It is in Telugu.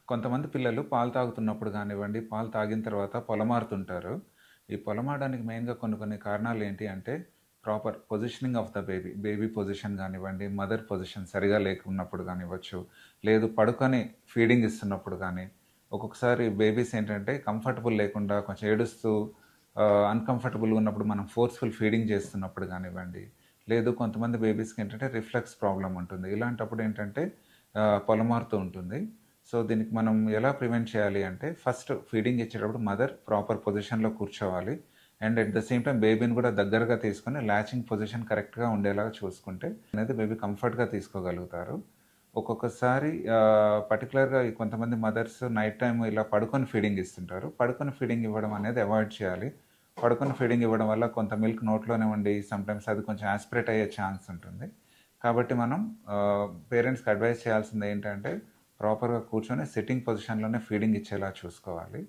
కొంతమంది పిల్లలు పాలు తాగుతున్నప్పుడు గానివ్వండి, పాలు తాగిన తర్వాత పొలమారుతుంటారు. ఈ పొలమారడానికి మెయిన్‌గా కొన్ని కొన్ని కారణాలేంటి అంటే, proper positioning of the baby. Baby position గానివ్వండి, మదర్ పొజిషన్ సరిగా లేకున్నప్పుడు గానివ్వచ్చు, లేదు పడుకొని ఫీడింగ్ ఇస్తున్నప్పుడు గానీ, ఒక్కొక్కసారి బేబీస్ ఏంటంటే కంఫర్టబుల్ లేకుండా కొంచెం ఏడుస్తూ అన్‌కంఫర్టబుల్‌గా ఉన్నప్పుడు మనం ఫోర్స్‌ఫుల్ ఫీడింగ్ చేస్తున్నప్పుడు గానివ్వండి, లేదు కొంతమంది బేబీస్‌కి ఏంటంటే రిఫ్లక్స్ ప్రాబ్లమ్ ఉంటుంది. ఇలాంటప్పుడు ఏంటంటే పొలమారుతూ ఉంటుంది. సో, దీనికి మనం ఎలా ప్రివెంట్ చేయాలి అంటే, ఫస్ట్ ఫీడింగ్ ఇచ్చేటప్పుడు మదర్ ప్రాపర్ పొజిషన్‌లో కూర్చోవాలి. And at the same time బేబీని కూడా దగ్గరగా తీసుకొని లాచింగ్ పొజిషన్ కరెక్ట్‌గా ఉండేలాగా చూసుకుంటే అనేది బేబీ కంఫర్ట్‌గా తీసుకోగలుగుతారు. ఒక్కొక్కసారి పర్టిక్యులర్‌గా ఈ కొంతమంది మదర్స్ నైట్ టైమ్ ఇలా పడుకొని ఫీడింగ్ ఇస్తుంటారు. పడుకొని ఫీడింగ్ ఇవ్వడం అనేది అవాయిడ్ చేయాలి. పడుకొని ఫీడింగ్ ఇవ్వడం వల్ల కొంత మిల్క్ నోట్లోనే ఉండి సమ్‌టైమ్స్ అది కొంచెం యాస్పిరేట్ అయ్యే ఛాన్స్ ఉంటుంది. కాబట్టి మనం పేరెంట్స్‌కి అడ్వైస్ చేయాల్సిందేంటంటే ప్రాపర్‌గా కూర్చొని సిట్టింగ్ పొజిషన్‌లోనే ఫీడింగ్ ఇచ్చేలా చూసుకోవాలి.